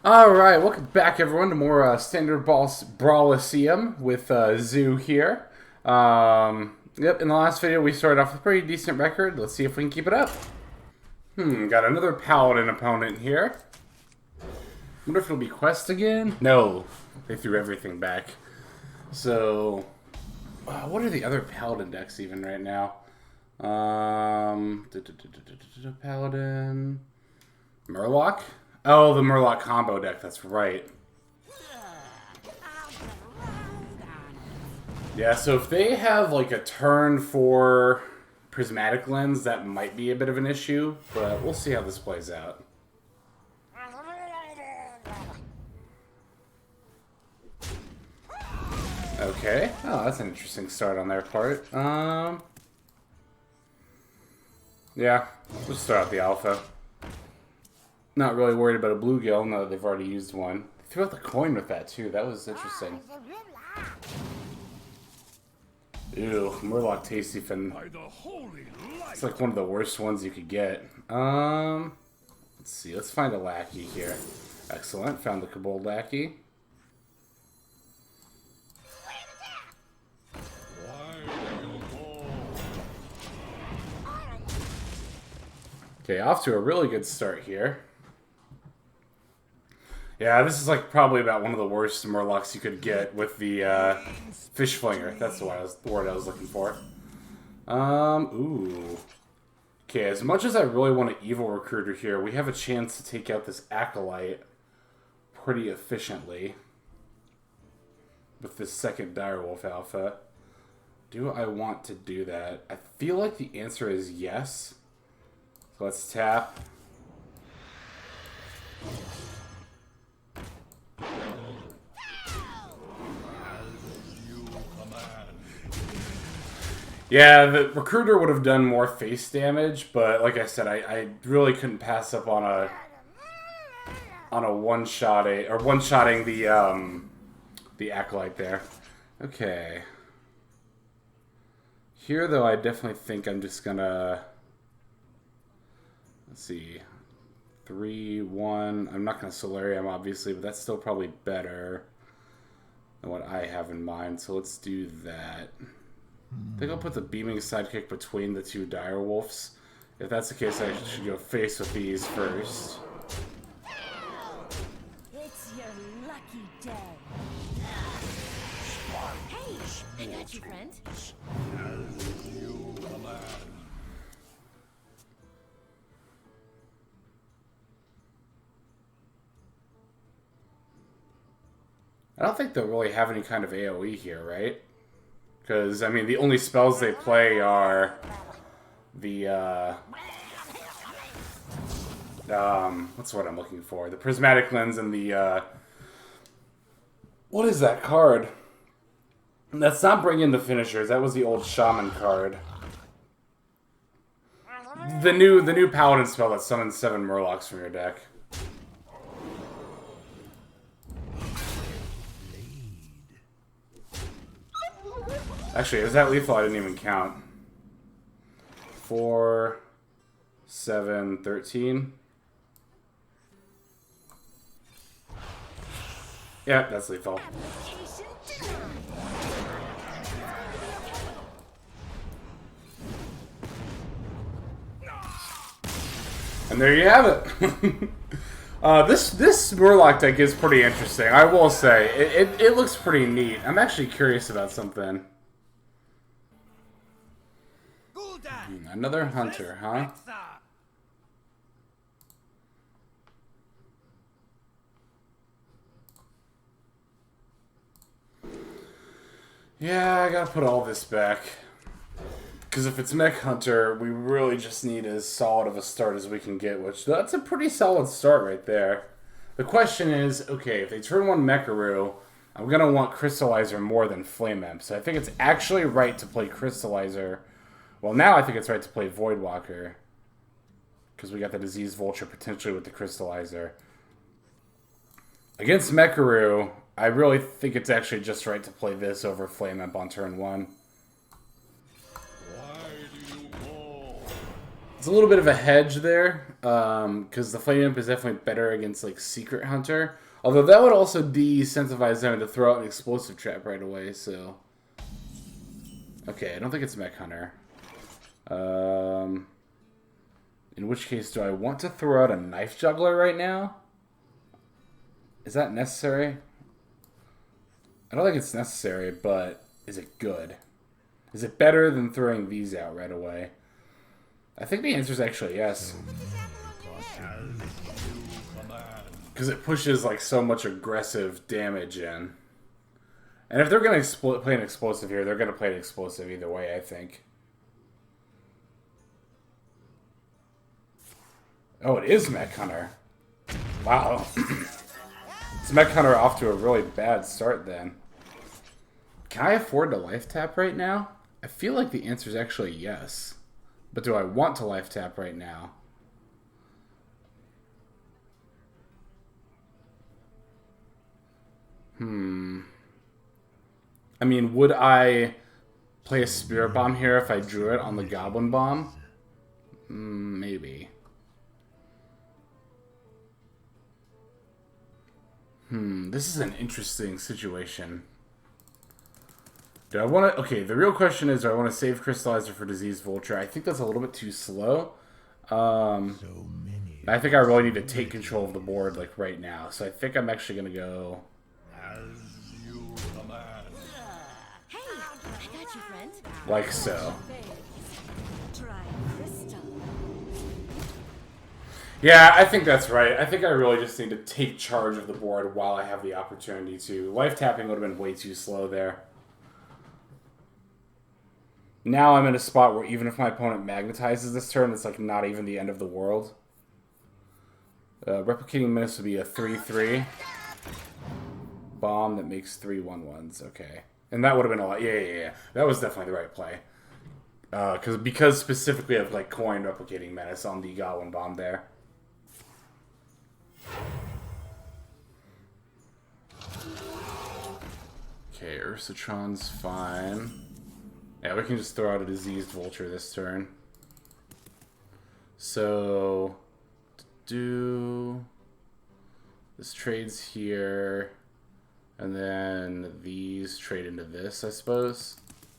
Alright, welcome back everyone to more standard Brawliseum with Zoo here. Yep, in the last video we started off with a pretty decent record. Let's see if we can keep it up. Got another Paladin opponent here. Wonder if it'll be Quest again? No, they threw everything back. So, what are the other Paladin decks even right now? Paladin... Murloc? Oh, the Murloc combo deck, that's right. Yeah, so if they have like a turn for Prismatic Lens, that might be a bit of an issue, but we'll see how this plays out. Okay. Oh, that's an interesting start on their part. Yeah, we'll start out the alpha. Not really worried about a bluegill now that they've already used one. They threw out the coin with that too. That was interesting. Ew, Murloc Tasty Fin. It's like one of the worst ones you could get. Let's see. Let's find a Lackey here. Excellent. Found the Kobold Lackey. Okay, off to a really good start here. Yeah, this is like probably about one of the worst Murlocs you could get with the Fish Flinger. That's the word I was looking for. Ooh. Okay, as much as I really want an Evil Recruiter here, we have a chance to take out this Acolyte pretty efficiently with this second Direwolf Alpha. Do I want to do that? I feel like the answer is yes. So let's tap. Yeah, the Recruiter would have done more face damage, but like I said, I really couldn't pass up on a one-shotting the Acolyte there. Okay. Here though, I definitely think I'm just gonna, let's see, 3-1. I'm not gonna Soularium obviously, but that's still probably better than what I have in mind. So let's do that. I think I'll put the Beaming Sidekick between the two Direwolves. If that's the case, I should go face with these first. It's your lucky day. Hey, I got you, friend. I don't think they'll really have any kind of AoE here, right? Because, I mean, the only spells they play are the, what's what I'm looking for? The Prismatic Lens and the, what is that card? That's not bringing the finishers. That was the old Shaman card. The new Paladin spell that summons 7 Murlocs from your deck. Actually, is that lethal? I didn't even count. 4, 7, 13. Yeah, that's lethal. And there you have it. This Warlock deck is pretty interesting. I will say it looks pretty neat. I'm actually curious about something. Another hunter, huh? Yeah, I gotta put all this back. Because if it's Mech Hunter, we really just need as solid of a start as we can get, which that's a pretty solid start right there. The question is, okay, if they turn one Mecharoo, I'm going to want Crystallizer more than Flame Imp. So I think it's actually right to play Crystallizer. Well, now I think it's right to play Voidwalker. Because we got the Disease Vulture potentially with the Crystallizer. Against Mecharoo, I really think it's actually just right to play this over Flame Imp on turn 1. It's a little bit of a hedge there, because the Flame Imp is definitely better against like Secret Hunter. Although that would also de-incentivize them to throw out an explosive trap right away, so... Okay, I don't think it's Mech Hunter. In which case, do I want to throw out a Knife Juggler right now? Is that necessary? I don't think it's necessary, but is it good? Is it better than throwing these out right away? I think the answer is actually yes. Because it pushes like so much aggressive damage in. And if they're going to play an explosive here, they're going to play an explosive either way, I think. Oh, it is Mech Hunter. Wow. It's Mech Hunter off to a really bad start then. Can I afford to life tap right now? I feel like the answer is actually yes. But do I want to life tap right now? I mean, would I play a Spirit Bomb here if I drew it on the Goblin Bomb? Maybe. This is an interesting situation. Do I want to... Okay, the real question is, do I want to save Crystallizer for Diseased Vulture? I think that's a little bit too slow. I think I really need to take control of the board, like, right now. So I think I'm actually going to go... Like so. Yeah, I think that's right. I think I really just need to take charge of the board while I have the opportunity to. Life tapping would have been way too slow there. Now I'm in a spot where even if my opponent magnetizes this turn, it's like not even the end of the world. Replicating Menace would be a 3/3 bomb that makes 3 1/1s. Okay. And that would have been a lot. Yeah. That was definitely the right play. Because specifically of like coin Replicating Menace on the Goblin Bomb there. Okay, Ursatron's fine. Yeah, we can just throw out a Diseased Vulture this turn. So, this trades here, and then these trade into this, I suppose.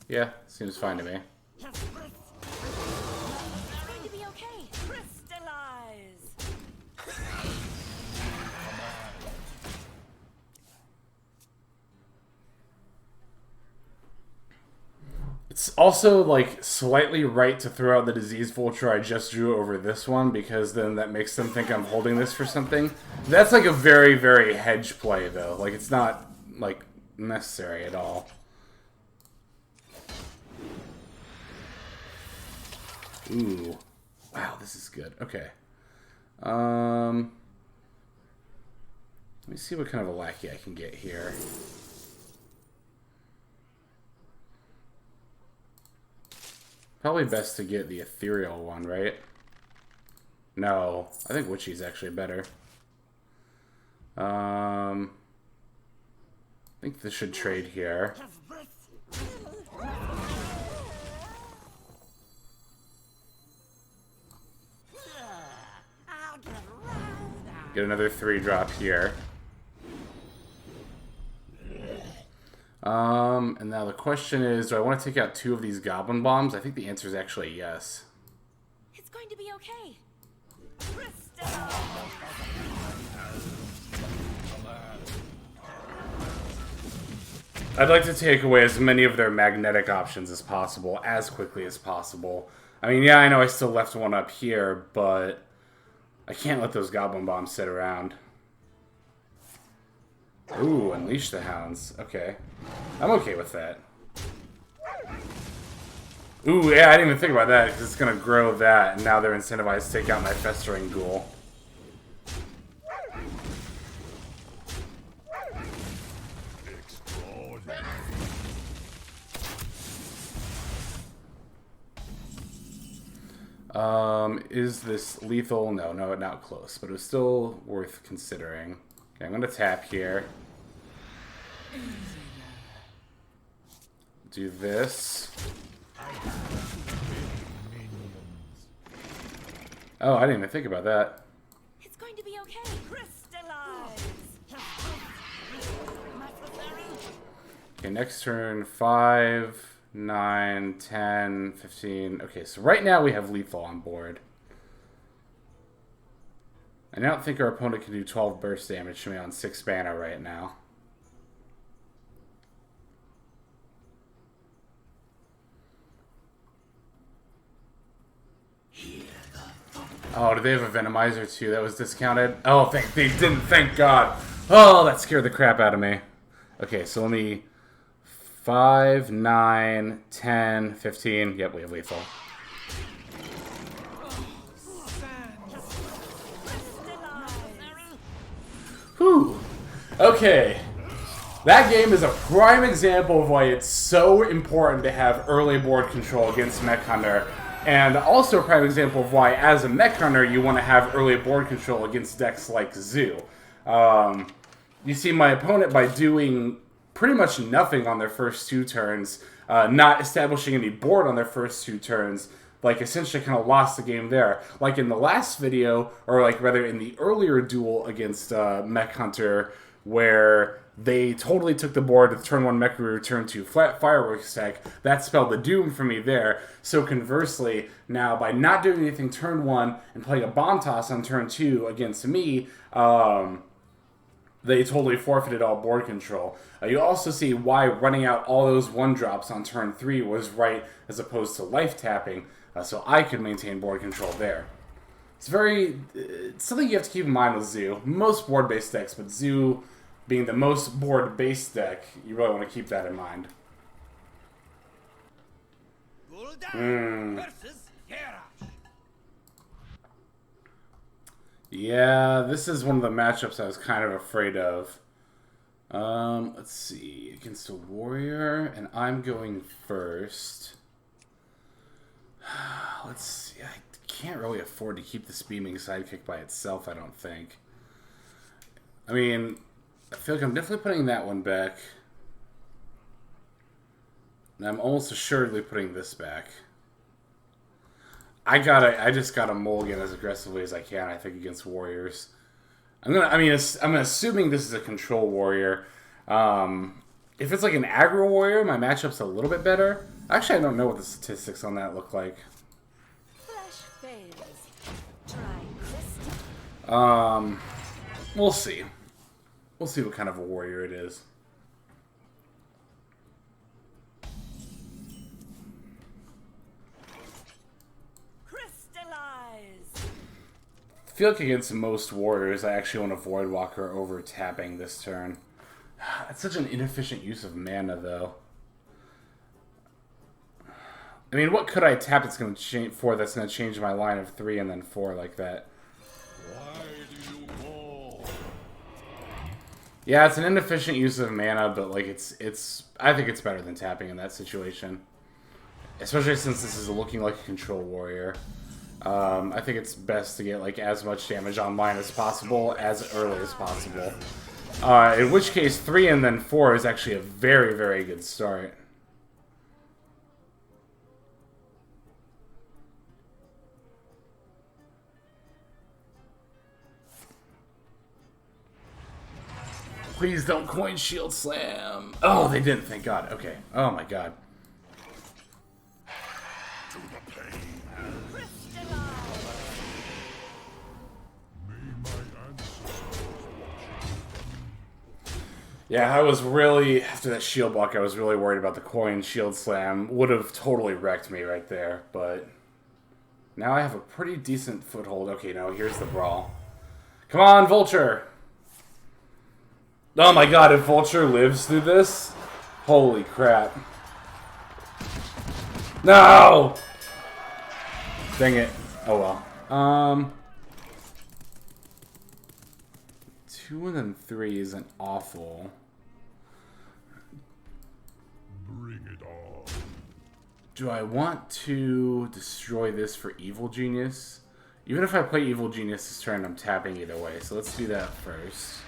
Yeah, seems fine to me. It's going to be okay. Crystallize. It's also, like, slightly right to throw out the Diseased Vulture I just drew over this one, because then that makes them think I'm holding this for something. That's, like, a very, very hedge play, though. Like, it's not, like, necessary at all. Ooh. Wow, this is good. Okay. Let me see what kind of a Lackey I can get here. Probably best to get the ethereal one, right? No, I think Witchy's actually better. I think this should trade here. Get another 3-drop here. And now the question is, do I want to take out 2 of these Goblin Bombs? I think the answer is actually yes. It's going to be okay. I'd like to take away as many of their magnetic options as possible, as quickly as possible. I mean, yeah, I know I still left one up here, but I can't let those Goblin Bombs sit around. Ooh, Unleash the Hounds. Okay. I'm okay with that. Ooh, yeah, I didn't even think about that, because it's going to grow that, and now they're incentivized to take out my Festering Ghoul. Is this lethal? No, not close, but it was still worth considering. Okay, I'm going to tap here. Do this. Oh, I didn't even think about that. It's going to be okay. Crystallize. Okay, next turn, 5, 9, 10, 15. Okay, so right now we have lethal on board. I don't think our opponent can do 12 burst damage to me on 6 mana right now. Oh, do they have a Venomizer too? That was discounted? Oh, they didn't, thank God. Oh, that scared the crap out of me. Okay, so let me... 5, 9, 10, 15. Yep, we have lethal. Whew. Okay. That game is a prime example of why it's so important to have early board control against Mech Hunter. And also a prime example of why, as a Mech Hunter, you want to have early board control against decks like Zoo. You see, my opponent, by doing pretty much nothing on their first 2 turns, not establishing any board on their first 2 turns, like, essentially kind of lost the game there. Like in the last video, or like rather in the earlier duel against Mech Hunter, where they totally took the board with turn 1 Mech Warrior, turn 2 flat Fireworks tech. That spelled the doom for me there. So conversely, now by not doing anything turn 1 and playing a Bomb Toss on turn 2 against me, they totally forfeited all board control. You also see why running out all those 1-drops on turn 3 was right, as opposed to life tapping, so I could maintain board control there. It's something you have to keep in mind with Zoo. Most board-based decks, but Zoo being the most board-based deck, you really want to keep that in mind. Yeah, this is one of the matchups I was kind of afraid of. Let's see. Against a warrior, and I'm going first. Let's see. I can't really afford to keep this beaming sidekick by itself, I don't think. I mean, I feel like I'm definitely putting that one back. And I'm almost assuredly putting this back. I just gotta mulligan as aggressively as I can, I think, against warriors. I'm assuming this is a control warrior. If it's like an aggro warrior, my matchup's a little bit better. Actually, I don't know what the statistics on that look like. Flash fails. Try crystal. We'll see. We'll see what kind of a warrior it is. I feel like against most warriors, I actually want a Voidwalker over tapping this turn. It's such an inefficient use of mana, though. I mean, what could I tap that's going to change for that's going to change my line of 3 and then 4 like that? Why do you call? Yeah, it's an inefficient use of mana, but like I think it's better than tapping in that situation. Especially since this is looking like a control warrior. I think it's best to get like as much damage online as possible, as early as possible. In which case, 3 and then 4 is actually a very, very good start. Please don't coin shield slam. Oh, they didn't, thank God. Okay. Oh my God. Yeah, I was really, after that shield block, I was really worried about the coin shield slam. Would have totally wrecked me right there, but now I have a pretty decent foothold. Okay, now here's the brawl. Come on, Vulture! Oh my God, if Vulture lives through this, holy crap. No! Dang it. Oh well. 2 and then 3 isn't awful. Bring it on. Do I want to destroy this for Evil Genius? Even if I play Evil Genius this turn, I'm tapping either way. So let's do that first.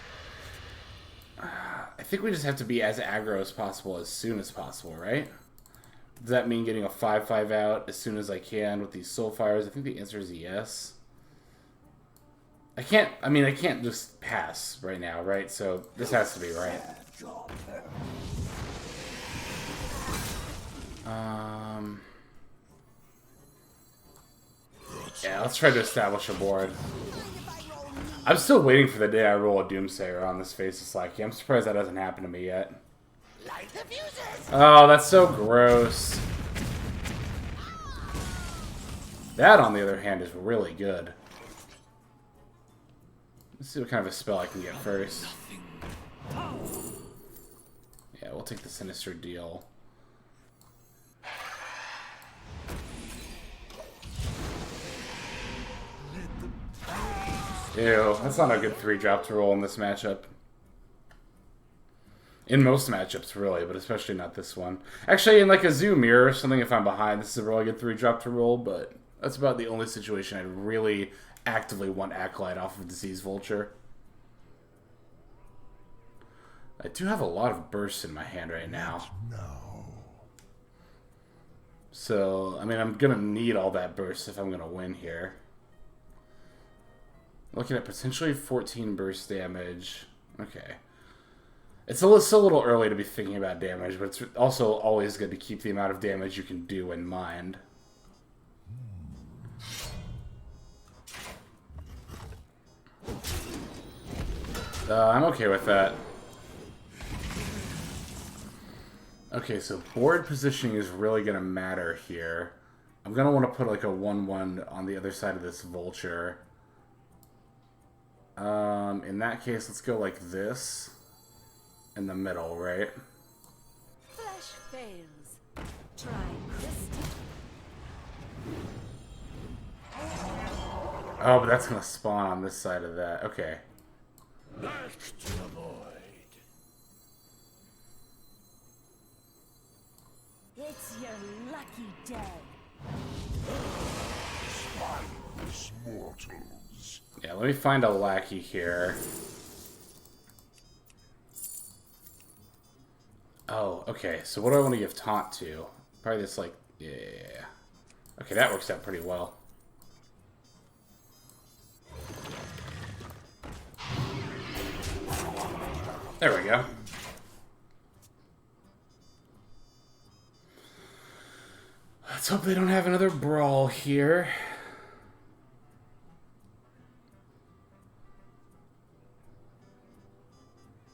I think we just have to be as aggro as possible as soon as possible, right? Does that mean getting a 5/5 out as soon as I can with these Soulfires? I think the answer is yes. I can't just pass right now, right? So this has to be right. Yeah, let's try to establish a board. I'm still waiting for the day I roll a Doomsayer on this Faceless Lackey. I'm surprised that hasn't happened to me yet. Oh, that's so gross. That, on the other hand, is really good. Let's see what kind of a spell I can get first. Yeah, we'll take the Sinister Deal. Ew, that's not a good 3-drop to roll in this matchup. In most matchups, really, but especially not this one. Actually, in like a Zoo Mirror or something, if I'm behind, this is a really good 3-drop to roll, but that's about the only situation I'd really actively want Acolyte off of Disease Vulture. I do have a lot of bursts in my hand right now. So, I mean, I'm going to need all that burst if I'm going to win here. Looking at potentially 14 burst damage. Okay. It's still a little early to be thinking about damage, but it's also always good to keep the amount of damage you can do in mind. I'm okay with that. Okay, so board positioning is really going to matter here. I'm going to want to put like a 1/1 on the other side of this Vulture. In that case, let's go like this. In the middle, right? Flash fails. Try crystal. Oh, but that's gonna spawn on this side of that. Okay. Back to the void. It's your lucky day. Spineless mortals. Yeah, let me find a Lackey here. Oh, okay. So what do I want to give Taunt to? Probably this, like, yeah. Okay, that works out pretty well. There we go. Let's hope they don't have another brawl here.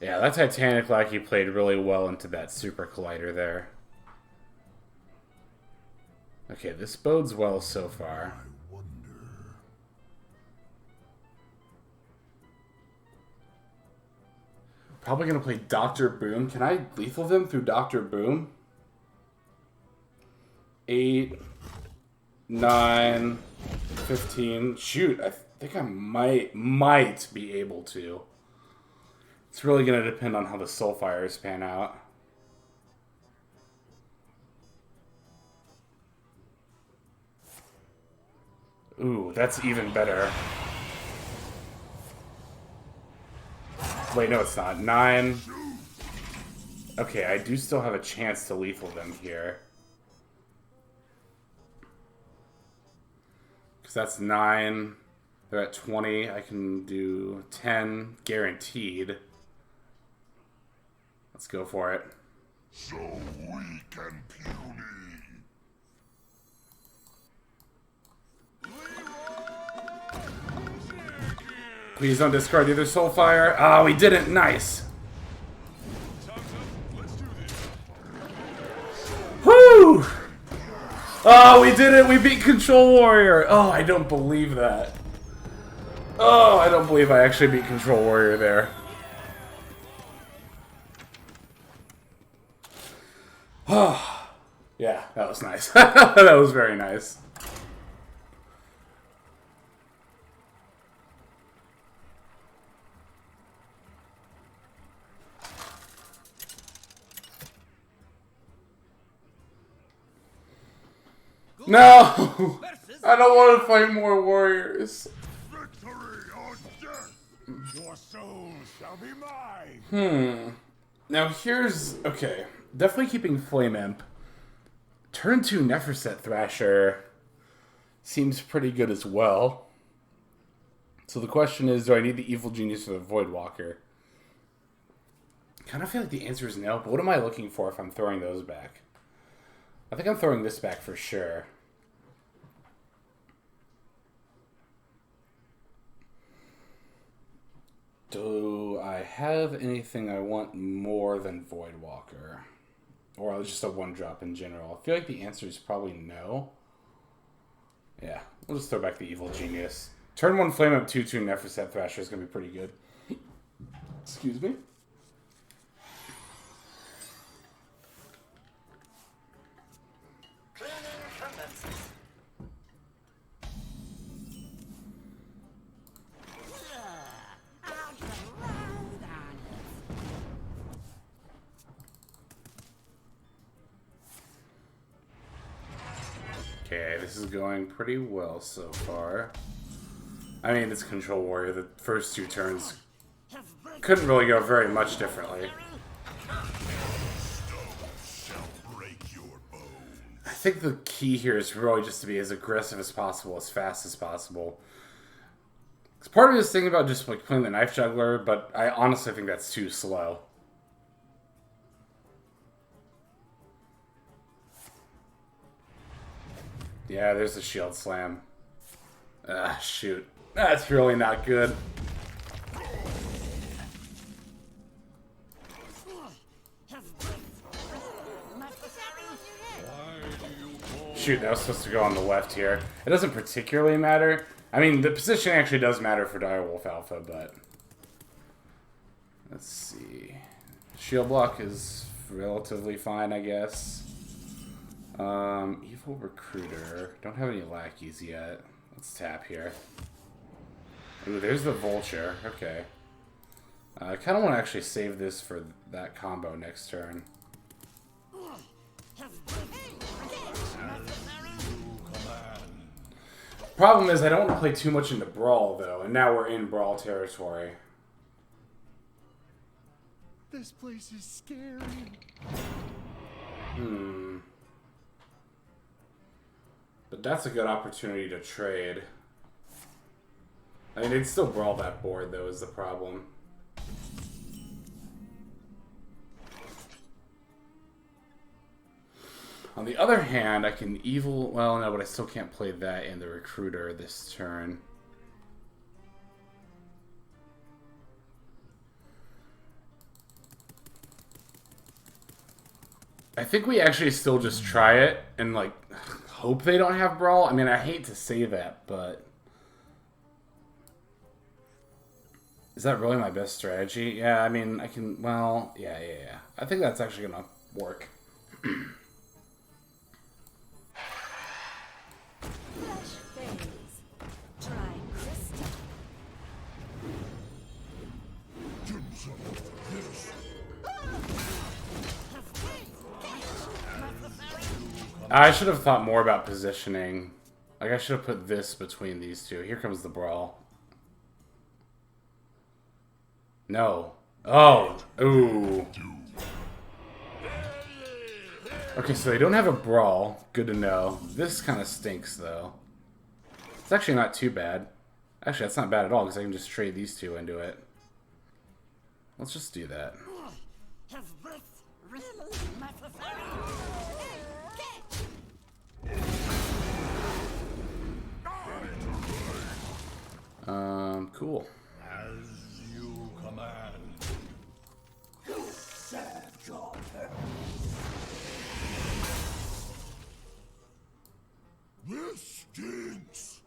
Yeah, that Titanic Lackey played really well into that Super Collider there. Okay, this bodes well so far. I wonder. Probably gonna play Dr. Boom. Can I lethal them through Dr. Boom? 8, 9, 15. Shoot, I think I might be able to. It's really going to depend on how the Soulfires pan out. Ooh, that's even better. Wait, no, it's not. 9. Okay, I do still have a chance to lethal them here. Because that's 9. They're at 20. I can do 10 guaranteed. Let's go for it. So weak and puny. Please don't discard either Soulfire. Ah, we didn't. Nice. Woo! Oh, we did it. We beat Control Warrior. Oh, I don't believe that. Oh, I don't believe I actually beat Control Warrior there. Oh, yeah, that was nice. That was very nice. No! I don't want to fight more warriors. Victory or death. Your soul shall be mine. Now here's... Okay. Definitely keeping Flame Imp. Turn 2 Neferset Thrasher seems pretty good as well. So the question is, do I need the Evil Genius or the Voidwalker? I kind of feel like the answer is no, but what am I looking for if I'm throwing those back? I think I'm throwing this back for sure. Do I have anything I want more than Voidwalker? Or just a one-drop in general? I feel like the answer is probably no. Yeah, we'll just throw back the Evil Genius. Turn 1 Flame Up 2/2 Neferset Thrasher is going to be pretty good. Excuse me? Okay, this is going pretty well so far. I mean, it's Control Warrior. The first 2 turns couldn't really go very much differently. I think the key here is really just to be as aggressive as possible, as fast as possible. Because part of me is thinking about just like playing the Knife Juggler, but I honestly think that's too slow. Yeah, there's the Shield Slam. Ah, shoot. That's really not good. Shoot, that was supposed to go on the left here. It doesn't particularly matter. I mean, the position actually does matter for Direwolf Alpha, but... Let's see. Shield block is relatively fine, I guess. Evil Recruiter. Don't have any lackeys yet. Let's tap here. Ooh, there's the Vulture. Okay. I kind of want to actually save this for that combo next turn. Problem is, I don't want to play too much into Brawl, though, and now we're in Brawl territory. This place is scary. But that's a good opportunity to trade. I mean, they'd still Brawl that board, though, is the problem. On the other hand, I can Evil... Well, no, but I still can't play that in the Recruiter this turn. I think we actually still just try it and, like, hope they don't have Brawl. I mean, I hate to say that, but... Is that really my best strategy? Yeah, I mean, I can... Well, yeah. I think that's actually gonna work. I should have thought more about positioning. Like, I should have put this between these two. Here comes the Brawl. No. Oh. Ooh. Okay, so they don't have a Brawl. Good to know. This kind of stinks, though. It's actually not too bad. Actually, that's not bad at all, because I can just trade these two into it. Let's just do that. Cool. As you command. This stinks.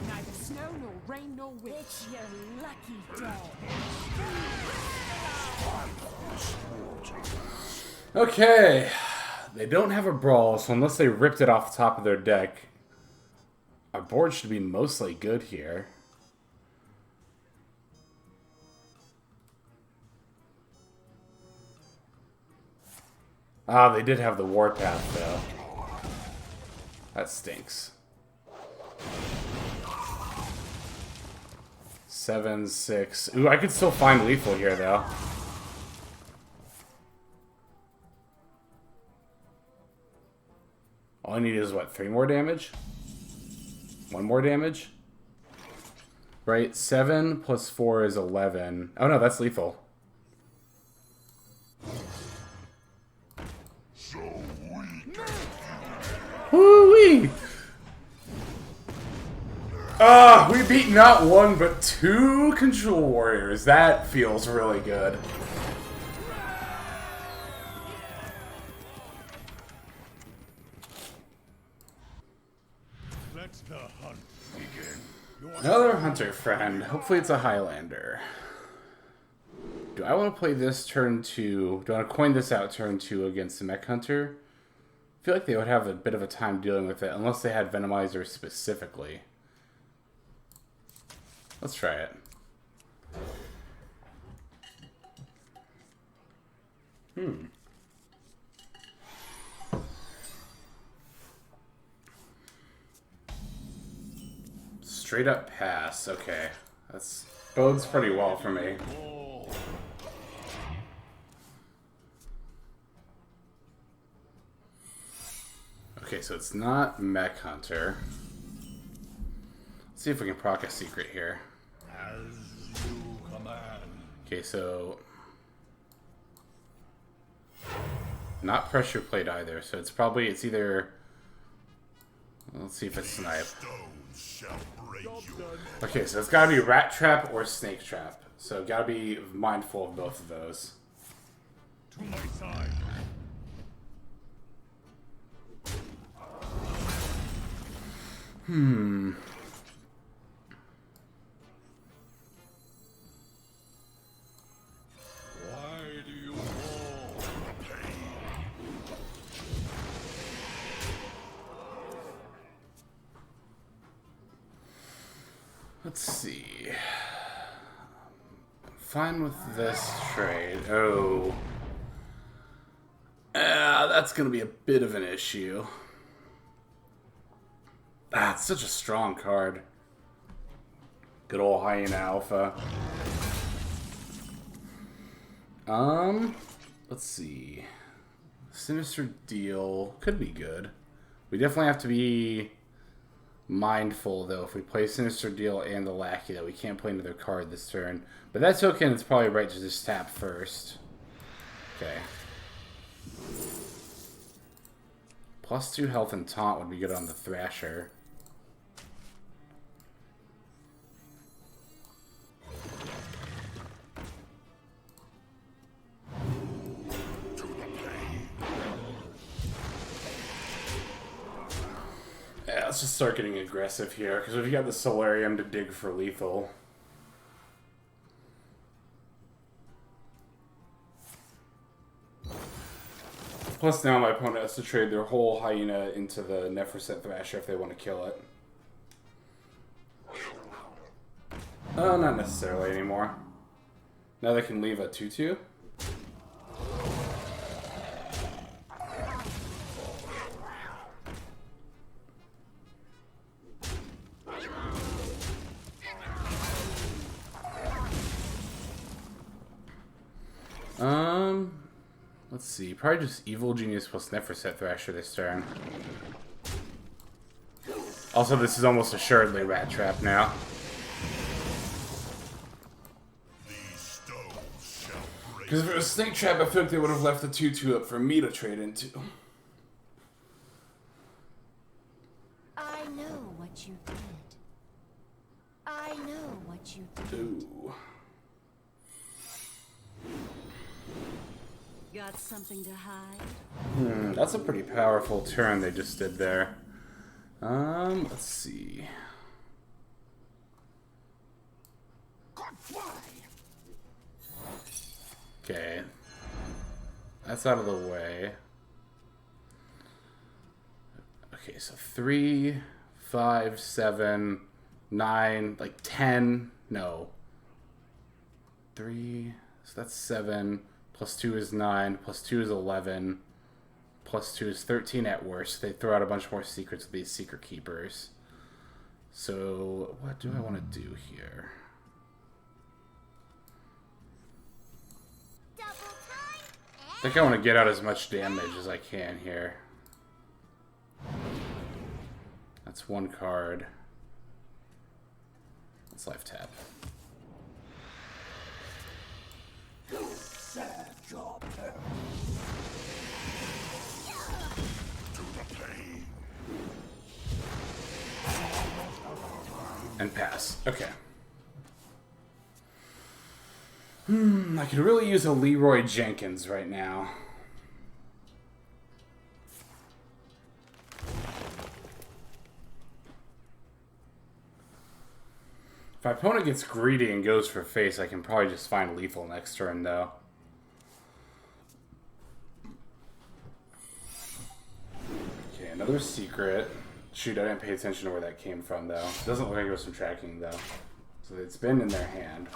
Neither snow nor rain nor wind. It's your lucky day. Okay. They don't have a Brawl, so unless they ripped it off the top of their deck, our board should be mostly good here. Ah, they did have the Warpath, though. That stinks. 7, 6. Ooh, I could still find lethal here, though. All I need is, what, 3 more damage? 1 more damage? Right, 7 plus 4 is 11. Oh no, that's lethal. So weak. Woo-wee! Ah, we beat not 1 but 2 Control Warriors. That feels really good. Let the hunt begin. Another hunter friend. Hopefully it's a Highlander. Do I want to play this turn 2? Do I want to coin this out turn 2 against the Mech Hunter? I feel like they would have a bit of a time dealing with it, unless they had Venomizer specifically. Let's try it. Straight up pass. Okay. That's bodes pretty well for me. Okay, so it's not Mech Hunter. Let's see if we can proc a secret here. As you command. Okay, so not pressure plate either, so it's either, let's see if it's snipe. Stones shall break you. Okay, so it's gotta be rat trap or snake trap. So gotta be mindful of both of those. To my side. Why do you fall? Let's see. I'm fine with this trade. Oh. That's gonna be a bit of an issue. Ah, it's such a strong card. Good old Hyena Alpha. Let's see. Sinister Deal could be good. We definitely have to be mindful, though, if we play Sinister Deal and the Lackey, that we can't play another card this turn. But that token, it's probably right to just tap first. Okay. +2 health and taunt would be good on the Thrasher. Yeah, let's just start getting aggressive here, because we've got the Soularium to dig for lethal. Plus now my opponent has to trade their whole Hyena into the Neferset Thrasher if they want to kill it. Not necessarily anymore. Now they can leave a 2/2. Let's see. Probably just Evil Genius plus Neferset Thrasher this turn. Also, this is almost assuredly Rat Trap now. Because if it was Snake Trap, I feel like they would have left the 2/2 up for me to trade into. I know what you did. I know what you did. Ooh. Got something to hide? That's a pretty powerful turn they just did there. Let's see. Okay. That's out of the way. Okay, so 3, 5, 7, 9, like 10. No. 3, so that's 7. +2 is 9, +2 is 11, +2 is 13 at worst. They throw out a bunch more secrets with these secret keepers. So, what do I want to do here? I think I want to get out as much damage as I can here. That's one card. Let's life tap. And pass. Okay. I could really use a Leeroy Jenkins right now. If my opponent gets greedy and goes for face, I can probably just find lethal next turn, though. Okay, another secret. Shoot, I didn't pay attention to where that came from, though. Doesn't look like there was some tracking, though. So it's been in their hand.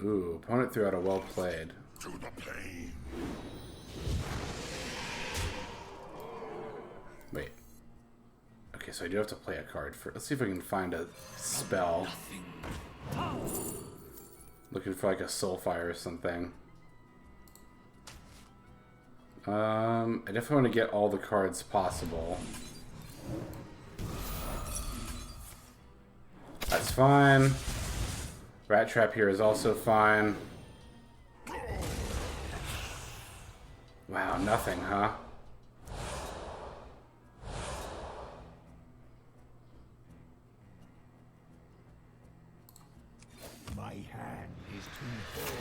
Ooh, opponent threw out a well played. To the pain. Wait. Okay, so I do have to play a card for. Let's see if I can find a spell. Looking for like a Soulfire or something. I definitely want to get all the cards possible. That's fine. Rat Trap here is also fine. Wow, nothing, huh? My hand is too full.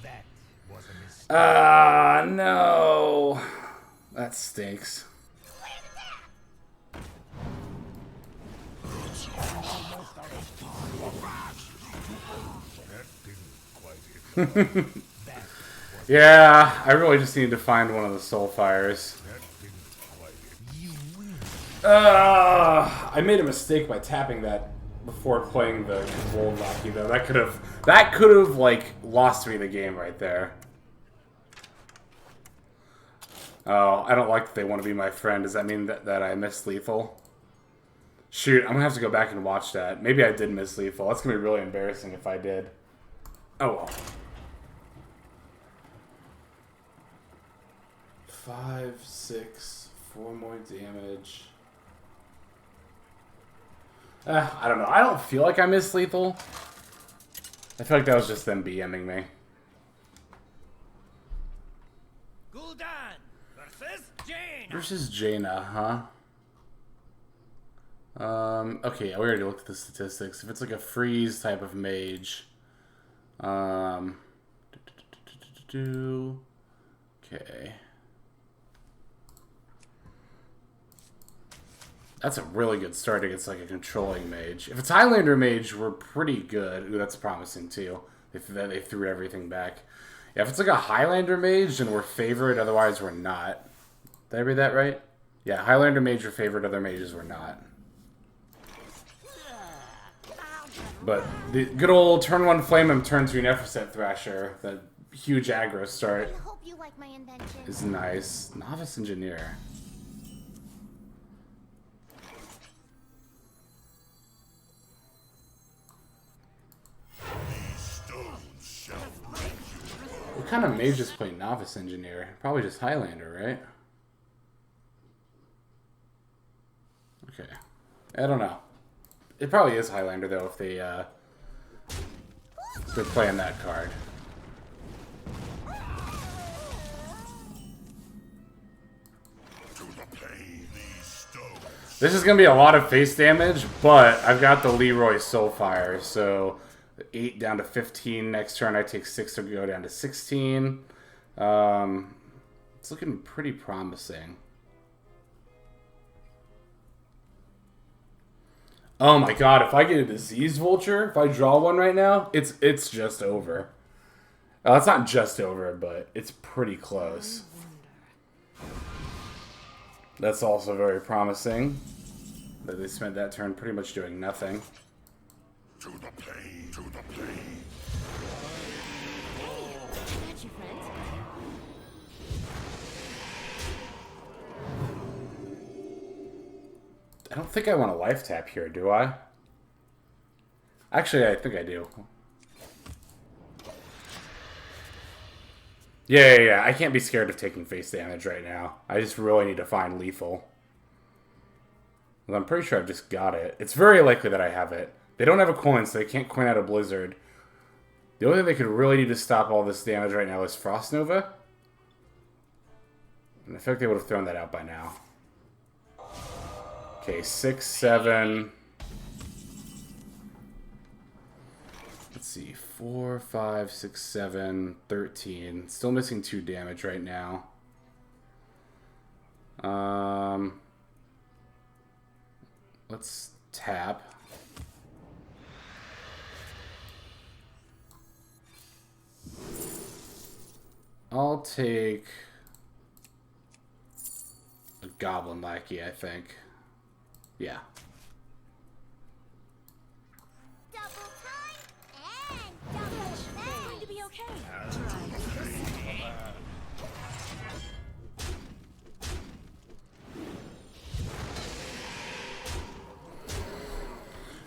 That was a mistake. Ah, no. That stinks. That didn't quite hit. Yeah, I really just need to find one of the Soulfires. That didn't quite hit. I made a mistake by tapping that before playing the gold Lackey, though. That could have like lost me the game right there. Oh, I don't like that they want to be my friend. Does that mean that I missed lethal? Shoot, I'm gonna have to go back and watch that. Maybe I did miss lethal. That's gonna be really embarrassing if I did. Oh well. 5, 6, 4 more damage. I don't know. I don't feel like I missed lethal. I feel like that was just them BMing me. Gul'dan versus Jaina. Versus Jaina, huh? Okay, we already looked at the statistics. If it's like a freeze type of mage, okay. That's a really good start against like a controlling mage. If it's Highlander mage, we're pretty good. Ooh, that's promising too. They threw everything back. Yeah, if it's like a Highlander mage, then we're favored. Otherwise, we're not. Did I read that right? Yeah, Highlander mage are favored. Other mages we're not. But the good old turn 1 flame him, turn 2 Neferset Thrasher, the huge aggro start, I hope you like my invention. is nice. Novice Engineer. What kind of mages play Novice Engineer? Probably just Highlander, right? Okay. I don't know. It probably is Highlander, though, if they're playing that card. This is going to be a lot of face damage, but I've got the Leeroy Soulfire, so 8 down to 15 next turn. I take 6 to go down to 16. It's looking pretty promising. Oh my god, if I get a disease vulture, if I draw one right now, it's just over. Oh, it's not just over, but it's pretty close. That's also very promising. That they spent that turn pretty much doing nothing. To the pain, to the pain. Got you, friends. I don't think I want a life tap here, do I? Actually, I think I do. Yeah. I can't be scared of taking face damage right now. I just really need to find lethal. Well, I'm pretty sure I've just got it. It's very likely that I have it. They don't have a coin, so they can't coin out a blizzard. The only thing they could really do to stop all this damage right now is Frost Nova. In fact, they would have thrown that out by now. Okay, 6, 7. Let's see, 4, 5, 6, 7, 13. Still missing 2 damage right now. Let's tap. I'll take a Goblin Lackey, I think. Yeah. Double time and double it's going to be okay.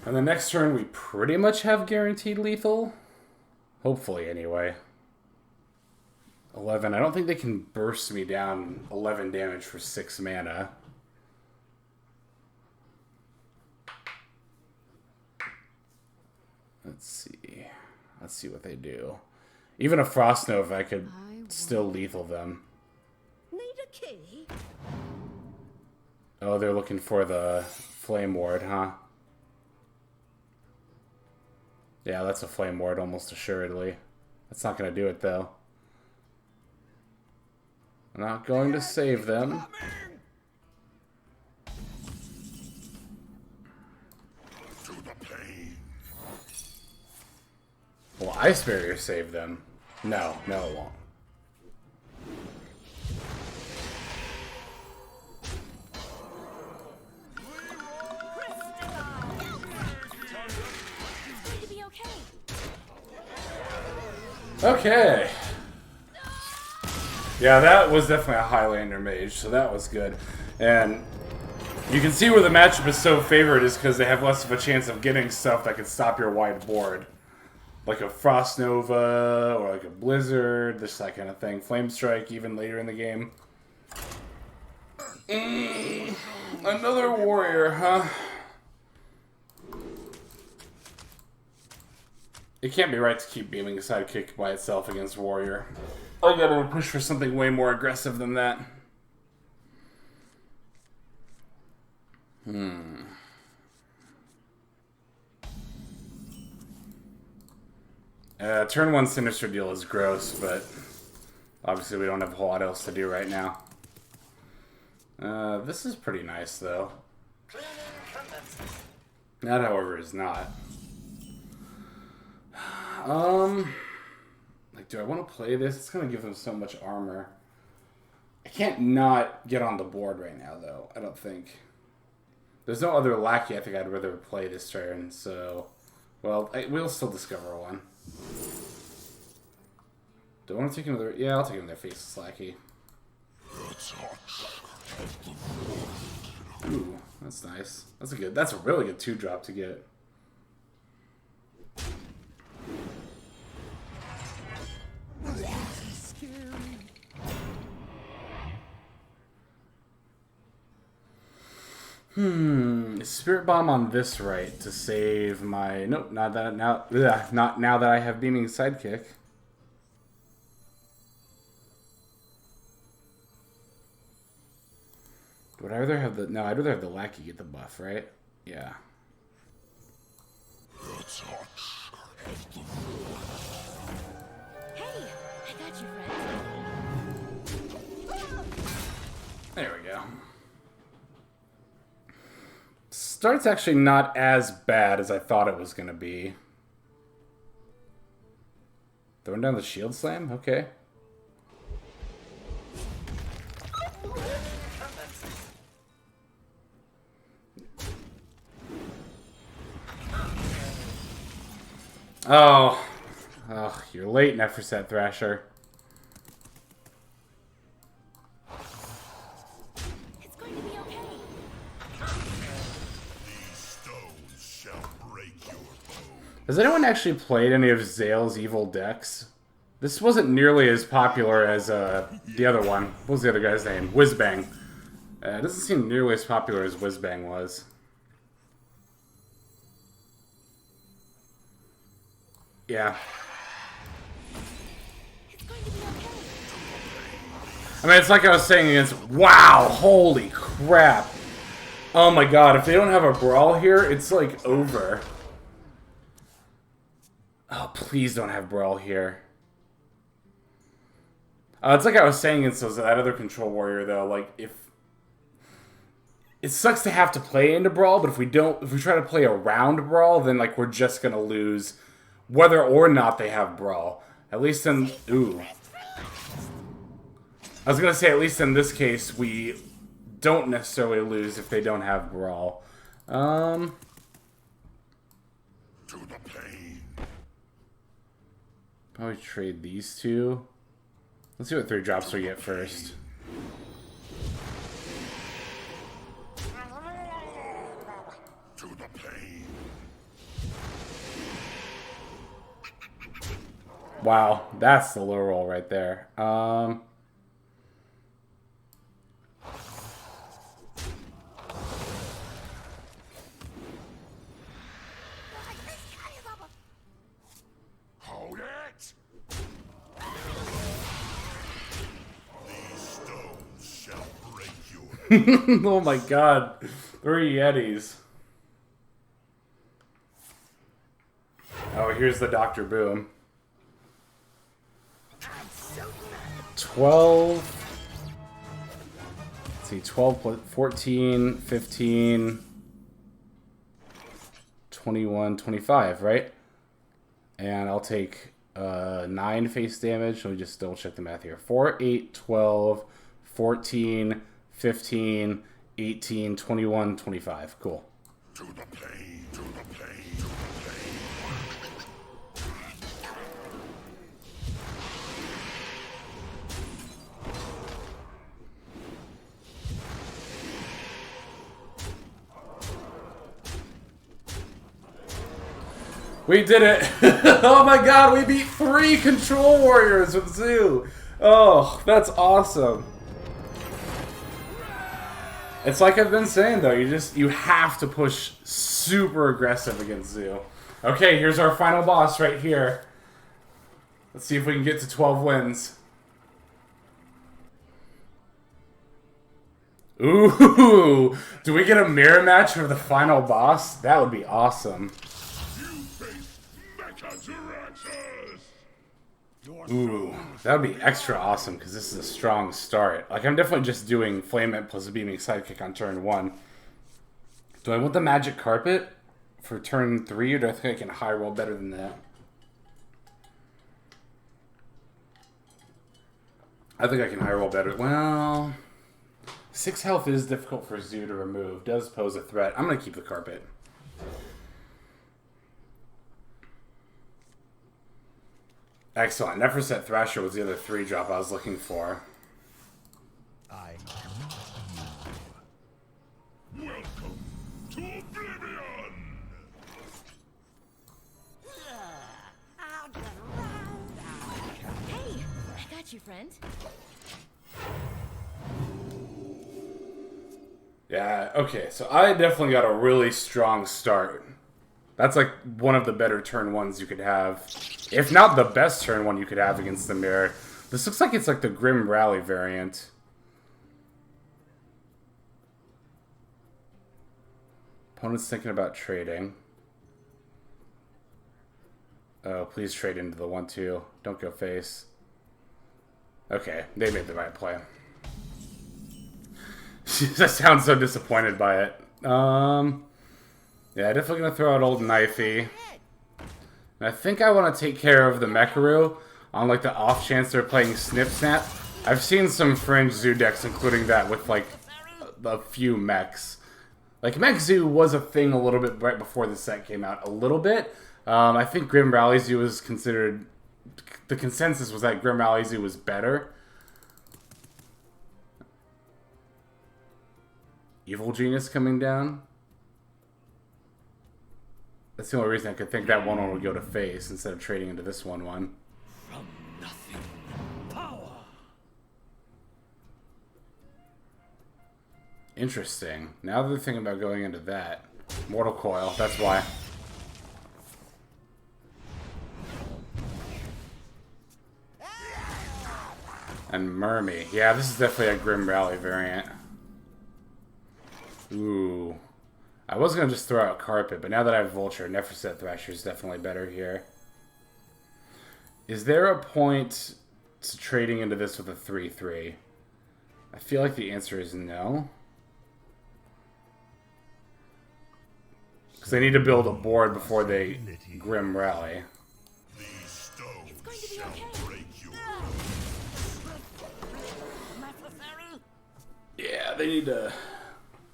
And the next turn, we pretty much have guaranteed lethal. Hopefully, anyway. 11. I don't think they can burst me down 11 damage for 6 mana. Let's see. Let's see what they do. Even a Frost Nova, I could still lethal them. Need a key? Oh, they're looking for the Flame Ward, huh? Yeah, that's a Flame Ward, almost assuredly. That's not going to do it, though. I'm not going to save them. Will Ice Barrier save them? No, it won't. Okay. Yeah, that was definitely a Highlander mage, so that was good. And you can see where the matchup is so favored is because they have less of a chance of getting stuff that can stop your wide board. Like a Frost Nova, or like a Blizzard, this that kind of thing. Flame Strike, even later in the game. Another warrior, huh? It can't be right to keep beaming a Sidekick by itself against warrior. I gotta push for something way more aggressive than that. Turn 1 Sinister Deal is gross, but obviously we don't have a whole lot else to do right now. This is pretty nice, though. That, however, is not. Like, do I want to play this? It's going to give them so much armor. I can't not get on the board right now, though. I don't think. There's no other Lackey I think I'd rather play this turn, so... Well, we'll still discover one. Do I want to take another... Yeah, I'll take another Faceless Lackey. Ooh, that's nice. That's a really good 2-drop to get. Is Spirit Bomb on this right to save my... Nope, not now that I have Beaming Sidekick. Would I rather have the... No, I'd rather have the Lackey get the buff, right? Yeah. Hey, I got you, friend. There we go. Start's actually not as bad as I thought it was going to be. Throwing down the Shield Slam? Okay. Oh. Oh, you're late, Neferset Thrasher. It's going to be okay. Has anyone actually played any of Zale's evil decks? This wasn't nearly as popular as the other one. What was the other guy's name? Whizbang. It doesn't seem nearly as popular as Whizbang was. Yeah. It's going to be okay. I mean, it's like I was saying against... Wow! Holy crap! Oh my god, if they don't have a brawl here, it's like over. Oh, please don't have brawl here. It's like I was saying against that other control warrior, though. Like, if... It sucks to have to play into brawl, but if we try to play around brawl, then, like, we're just gonna lose whether or not they have brawl. At least in... Ooh. I was gonna say, at least in this case, we don't necessarily lose if they don't have brawl. To the pain. Probably trade these two. Let's see what 3 drops we get first. To the pain. Wow, that's the low roll right there. Hold it! These stones shall break your... Oh my god. 3 Yetis. Oh, here's the Dr. Boom. 12. Let's see, 12 plus 14, 15, 21, 25, right? And I'll take 9 face damage. Let me just double check the math here. 4, 8, 12, 14, 15, 18, 21, 25. Cool. To the pain, to the pain, to the pain. We did it! Oh my god, we beat 3 control warriors with Zoo! Oh, that's awesome. It's like I've been saying though, you have to push super aggressive against Zoo. Okay, here's our final boss right here. Let's see if we can get to 12 wins. Ooh! Do we get a mirror match for the final boss? That would be awesome. Ooh, that would be extra awesome because this is a strong start. Like, I'm definitely just doing Flame It plus Beaming Sidekick on turn 1. Do I want the Magic Carpet for turn 3, or do I think I can high roll better than that? I think I can high roll better. Well, 6 health is difficult for Zoo to remove. Does pose a threat. I'm going to keep the Carpet. Excellent. Neferset Thrasher was the other 3 drop I was looking for. I you. Welcome to Oblivion! I'll get around. Hey, I got you, friend. Yeah, okay, so I definitely got a really strong start. That's like one of the better turn 1s you could have. If not the best turn 1 you could have against the mirror. This looks like it's like the Grim Rally variant. Opponent's thinking about trading. Oh, please trade into the 1-2. Don't go face. Okay, they made the right play. I sound so disappointed by it. Yeah, definitely gonna throw out old Knifey. And I think I want to take care of the Mekaru on like the off chance they're playing Snip Snap. I've seen some fringe Zoo decks, including that with like a few mechs. Like Mech Zoo was a thing a little bit right before the set came out. A little bit. I think Grim Rally Zoo was considered. The consensus was that Grim Rally Zoo was better. Evil Genius coming down. That's the only reason I could think that 1-1 would go to face instead of trading into this 1-1. From nothing. Interesting. Now they're thinking about going into that. Mortal Coil, that's why. And Mermy. Yeah, this is definitely a Grim Rally variant. Ooh. I was going to just throw out Carpet, but now that I have Vulture, Neferset Thrasher is definitely better here. Is there a point to trading into this with a 3-3? I feel like the answer is no. Because they need to build a board before they Grim Rally. It's going to be okay. Yeah, they need to...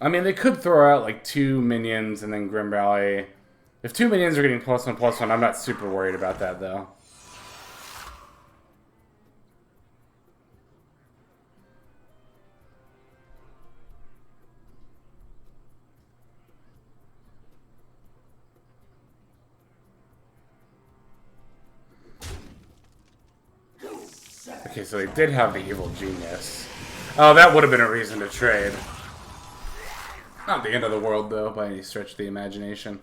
I mean, they could throw out like 2 minions and then Grim Rally. If 2 minions are getting +1/+1, I'm not super worried about that, though. Okay, so they did have the Evil Genius. Oh, that would have been a reason to trade. Not the end of the world, though, by any stretch of the imagination.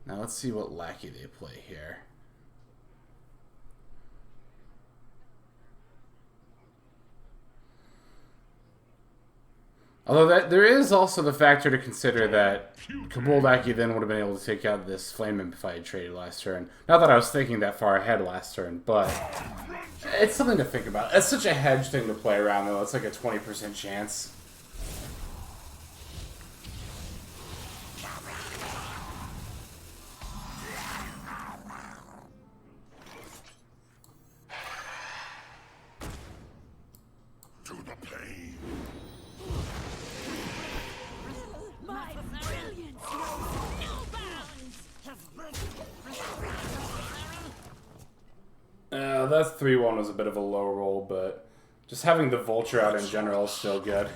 Now let's see what Lackey they play here. Although there is also the factor to consider that Kabul Lackey then would have been able to take out this Flame Imp if I had traded last turn. Not that I was thinking that far ahead last turn, but it's something to think about. It's such a hedge thing to play around, though. It's like a 20% chance. That 3-1 was a bit of a low roll, but just having the Vulture out in general is still good.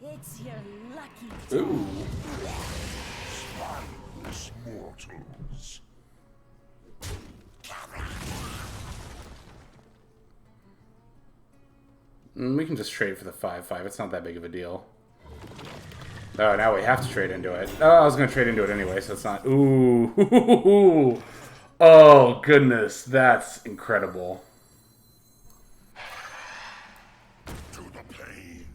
It's your lucky Ooh. We can just trade for the 5/5. It's not that big of a deal. Oh, now we have to trade into it. Oh, I was going to trade into it anyway, so it's not... Ooh. Oh, goodness. That's incredible. To the pain.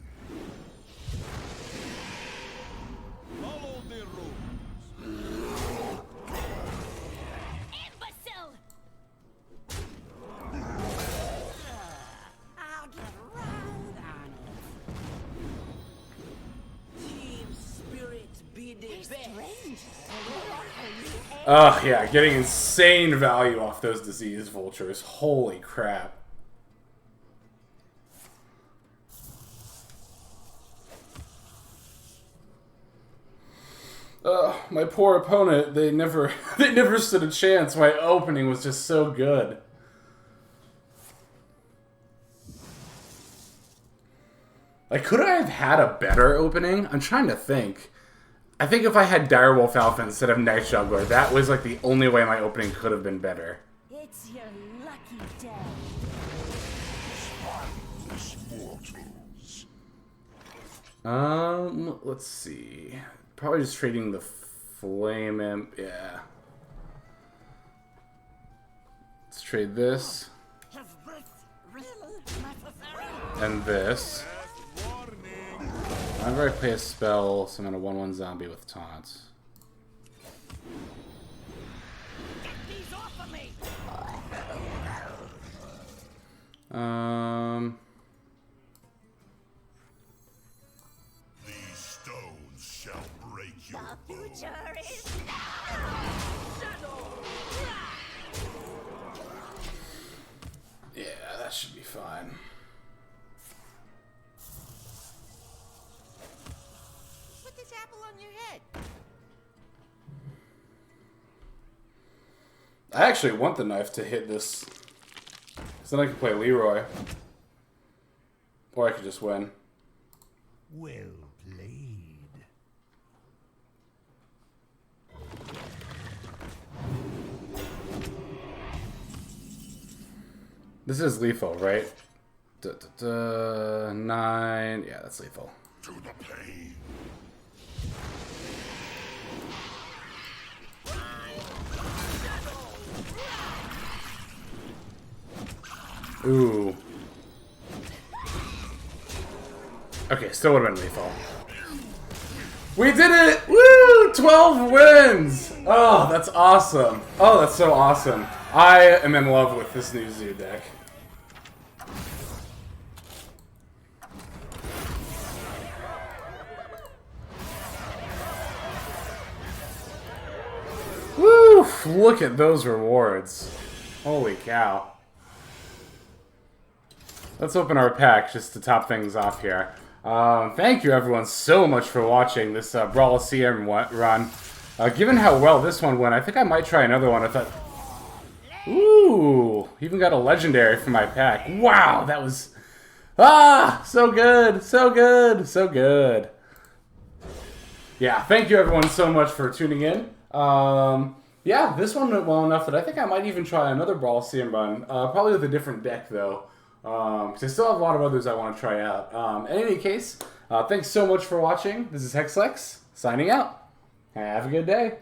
Follow the rules. imbecile! I'll get right on it. Team spirit be the best. Oh, yeah. Getting insane value off those disease vultures. Holy crap. My poor opponent, they never stood a chance. My opening was just so good. Like, could I have had a better opening? I'm trying to think. I think if I had Direwolf Alpha instead of Night Juggler, that was like the only way my opening could have been better. It's your lucky day. Let's see. Probably just trading the Flame Imp. Yeah. Let's trade this. And this. Whenever I play a spell, summon a 1/1 zombie with taunts. Get these off of me! These stones shall break your The future is Yeah, that should be fine. Put this apple on your head. I actually want the knife to hit this. Because then I can play Leeroy. Or I could just win. Well played. This is lethal, right? 9. Yeah, that's lethal. To the pain. Ooh. Okay, still would have been lethal. We did it! Woo! 12 wins! Oh, that's awesome. Oh, that's so awesome. I am in love with this new Zoo deck. Woo! Look at those rewards. Holy cow. Let's open our pack just to top things off here. Thank you everyone so much for watching this Brawliseum run. Given how well this one went, I think I might try another one. I thought, ooh, even got a legendary for my pack. Wow, that was, so good, so good, so good. Yeah, thank you everyone so much for tuning in. Yeah, this one went well enough that I think I might even try another Brawliseum run. Probably with a different deck though. Because I still have a lot of others I want to try out. In any case, thanks so much for watching. This is Hexlex, signing out. Have a good day.